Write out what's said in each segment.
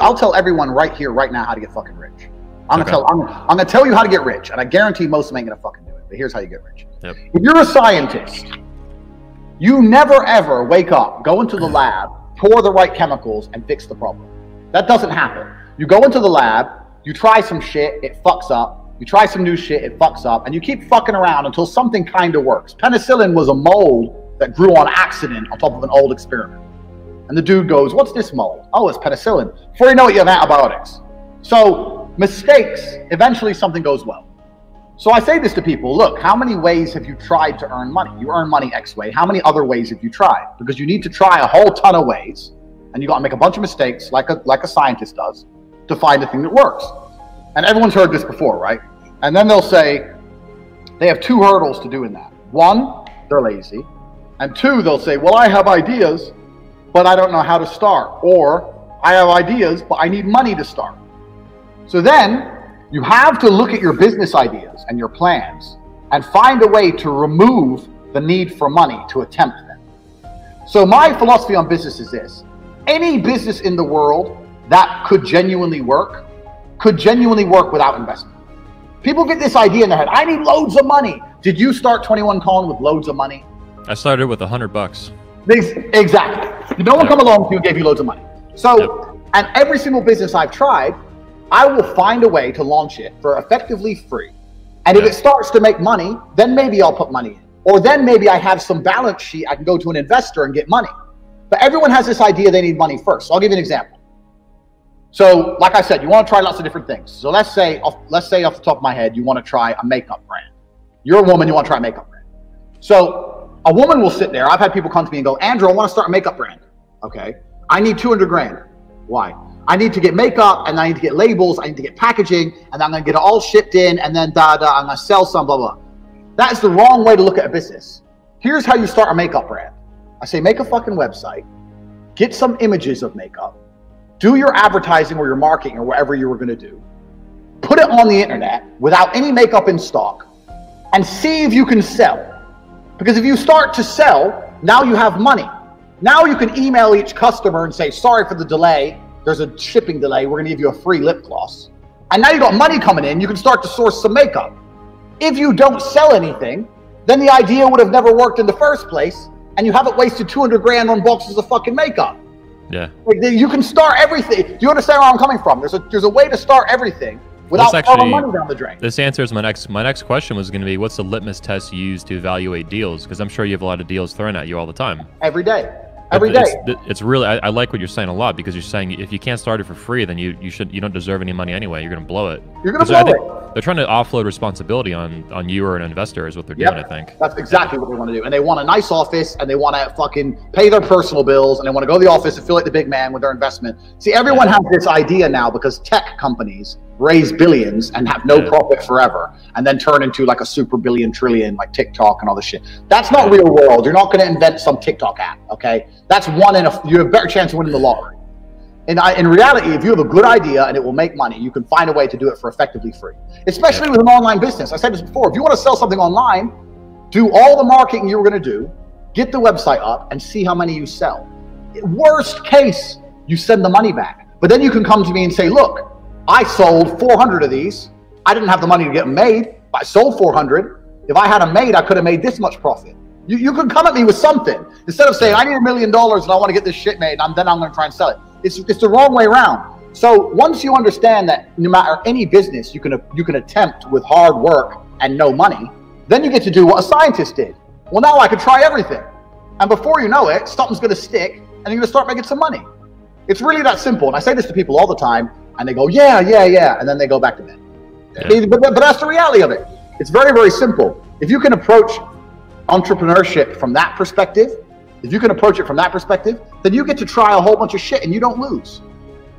I'll tell everyone right here, right now, how to get fucking rich. I'm gonna tell you how to get rich, and I guarantee most of them ain't gonna fucking do it. But here's how you get rich. Yep. If you're a scientist, you never ever wake up, go into the lab, pour the right chemicals, and fix the problem. That doesn't happen. You go into the lab, you try some shit, it fucks up. You try some new shit, it fucks up, and you keep fucking around until something kind of works. Penicillin was a mold that grew on accident on top of an old experiment. And the dude goes, what's this mold? Oh, it's penicillin. Before you know it, you have antibiotics. So mistakes, eventually something goes well. So I say this to people, look, how many ways have you tried to earn money? You earn money X way. How many other ways have you tried? Because you need to try a whole ton of ways, and you got to make a bunch of mistakes like a scientist does to find a thing that works. And everyone's heard this before, right? And then they'll say they have two hurdles to doing that. One, they're lazy. And two, they'll say, well, I have ideas, but I don't know how to start. Or I have ideas, but I need money to start. So then you have to look at your business ideas and your plans and find a way to remove the need for money to attempt them. So my philosophy on business is this. Any business in the world that could genuinely work without investment. People get this idea in their head. I need loads of money. Did you start 21 Colin with loads of money? I started with $100. Exactly. No one come along to you and gave you loads of money. So, and every single business I've tried, I will find a way to launch it for effectively free. And if it starts to make money, then maybe I'll put money in. Or then maybe I have some balance sheet. I can go to an investor and get money. But everyone has this idea they need money first. So I'll give you an example. So, like I said, you want to try lots of different things. So let's say off the top of my head, you want to try a makeup brand. You're a woman, you want to try a makeup brand. So a woman will sit there. I've had people come to me and go, Andrew, I want to start a makeup brand. Okay. I need 200 grand. Why? I need to get makeup, and I need to get labels, I need to get packaging, and I'm going to get it all shipped in, and then I'm going to sell some, blah, blah. That is the wrong way to look at a business. Here's how you start a makeup brand. I say, make a fucking website, get some images of makeup, do your advertising or your marketing or whatever you were going to do, put it on the internet without any makeup in stock, and see if you can sell. Because if you start to sell, now you have money. Now you can email each customer and say, sorry for the delay. There's a shipping delay. We're going to give you a free lip gloss. And now you got money coming in. You can start to source some makeup. If you don't sell anything, then the idea would have never worked in the first place. And you haven't wasted 200 grand on boxes of fucking makeup. Yeah. Like, you can start everything. Do you understand where I'm coming from? There's a way to start everything without throwing money down the drain. This answers my next question was going to be, what's the litmus test you use to evaluate deals? Because I'm sure you have a lot of deals thrown at you all the time. Every day. Every day. It's really, I like what you're saying a lot, because you're saying if you can't start it for free, then you don't deserve any money anyway. You're going to blow it. You're going to blow it. They're trying to offload responsibility on you or an investor is what they're doing, I think. That's exactly what they want to do. And they want a nice office, and they want to fucking pay their personal bills, and they want to go to the office and feel like the big man with their investment. See, everyone has this idea now because tech companies raise billions and have no profit forever, and then turn into like a super billion trillion like TikTok and all this shit. That's not real world. You're not going to invent some TikTok app, okay? That's you have a better chance of winning the lottery. In reality, if you have a good idea and it will make money, you can find a way to do it for effectively free, especially with an online business. I said this before. If you want to sell something online, do all the marketing you were going to do, get the website up, and see how many you sell. Worst case, you send the money back. But then you can come to me and say, look, I sold 400 of these. I didn't have the money to get them made, but I sold 400. If I had them made, I could have made this much profit. You can come at me with something. Instead of saying, I need $1 million and I want to get this shit made, and then I'm going to try and sell it. It's the wrong way around. So once you understand that no matter any business you can attempt with hard work and no money, then you get to do what a scientist did. Well, now I can try everything. And before you know it, something's going to stick, and you're going to start making some money. It's really that simple. And I say this to people all the time, and they go, yeah, and then they go back to bed. Yeah. But that's the reality of it. It's very, very simple. If you can approach entrepreneurship from that perspective, then you get to try a whole bunch of shit and you don't lose.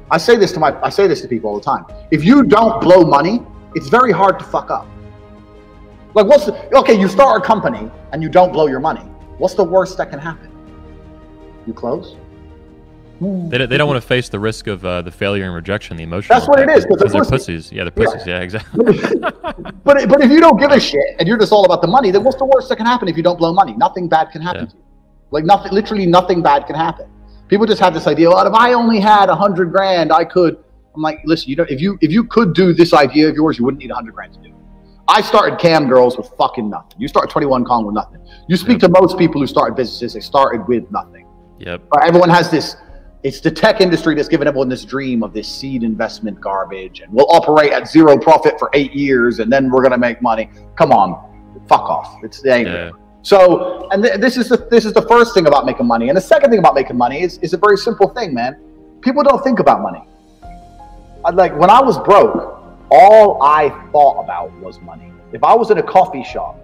I say this to people all the time. If you don't blow money, it's very hard to fuck up. Like, okay, you start a company and you don't blow your money. What's the worst that can happen? You close? They don't want to face the risk of the failure and rejection, the emotional. That's what it is. Because they're pussies. Yeah, they're pussies. Yeah, exactly. but if you don't give a shit and you're just all about the money, then what's the worst that can happen if you don't blow money? Nothing bad can happen to you. Like literally nothing bad can happen. People just have this idea, well, if I only had 100 grand, I could. I'm like, listen, if you could do this idea of yours, you wouldn't need 100 grand to do it. I started Cam Girls with fucking nothing. You start 21 Kong with nothing. You speak to most people who started businesses, they started with nothing. Yep. Everyone has this, it's the tech industry that's given everyone this dream of this seed investment garbage, and we'll operate at zero profit for 8 years and then we're going to make money. Come on, fuck off. It's the anger. So, and this is the first thing about making money. And the second thing about making money is a very simple thing, man. People don't think about money. Like when I was broke, all I thought about was money. If I was in a coffee shop,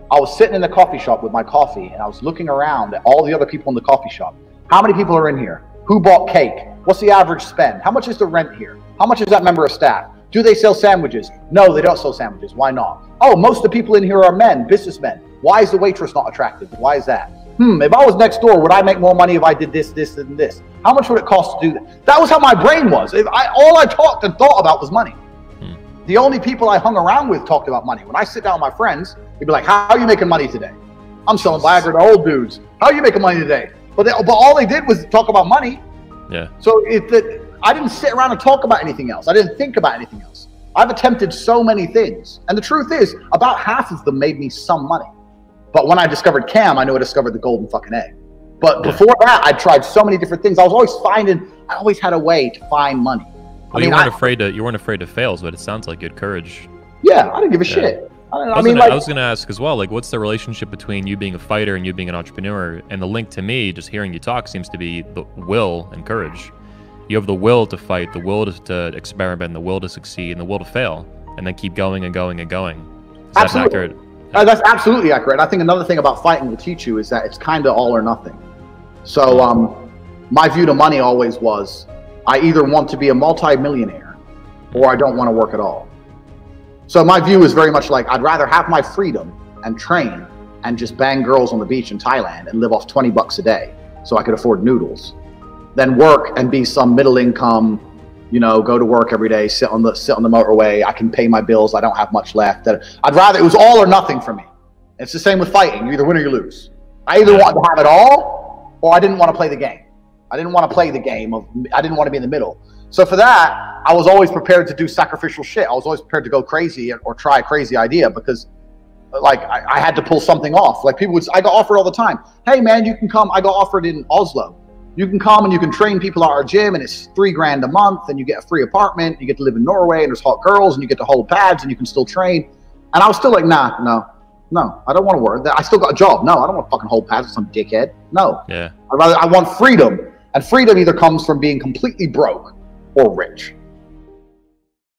I was sitting in the coffee shop with my coffee and I was looking around at all the other people in the coffee shop. How many people are in here? Who bought cake? What's the average spend? How much is the rent here? How much is that member of staff? Do they sell sandwiches? No, they don't sell sandwiches. Why not? Oh, most of the people in here are men, businessmen. Why is the waitress not attractive? Why is that? If I was next door, would I make more money if I did this, this, and this? How much would it cost to do that? That was how my brain was. All I talked and thought about was money. The only people I hung around with talked about money. When I sit down with my friends, they'd be like, how are you making money today? I'm selling Viagra to old dudes. How are you making money today? But all they did was talk about money. Yeah. So I didn't sit around and talk about anything else. I didn't think about anything else. I've attempted so many things. And the truth is, about half of them made me some money. But when I discovered Cam, I knew I discovered the golden fucking egg. But before that, I tried so many different things. I always had a way to find money. Well, you weren't afraid to fail, but it sounds like you had courage. Yeah, I didn't give a shit. I was going to ask as well, like, what's the relationship between you being a fighter and you being an entrepreneur? And the link to me, just hearing you talk, seems to be the will and courage. You have the will to fight, the will to experiment, the will to succeed, and the will to fail, and then keep going and going and going. Is that accurate? That's absolutely accurate. I think another thing about fighting will teach you is that it's kind of all or nothing. So my view to money always was, I either want to be a multi-millionaire or I don't want to work at all. So my view is very much like, I'd rather have my freedom and train and just bang girls on the beach in Thailand and live off 20 bucks a day so I could afford noodles than work and be some middle income, go to work every day, sit on the motorway. I can pay my bills. I don't have much left. I'd rather, it was all or nothing for me. It's the same with fighting. You either win or you lose. I either wanted to have it all or I didn't want to play the game. I didn't want to play the game I didn't want to be in the middle. So for that, I was always prepared to do sacrificial shit. I was always prepared to go crazy or try a crazy idea because like I had to pull something off. Like I got offered all the time. Hey man, you can come. I got offered in Oslo. You can come and you can train people at our gym and it's $3 grand a month and you get a free apartment. You get to live in Norway and there's hot girls and you get to hold pads and you can still train. And I was still like, nah, no, I don't want to work. I still got a job. No, I don't want to fucking hold pads with some dickhead. No. Yeah. I want freedom. And freedom either comes from being completely broke or rich.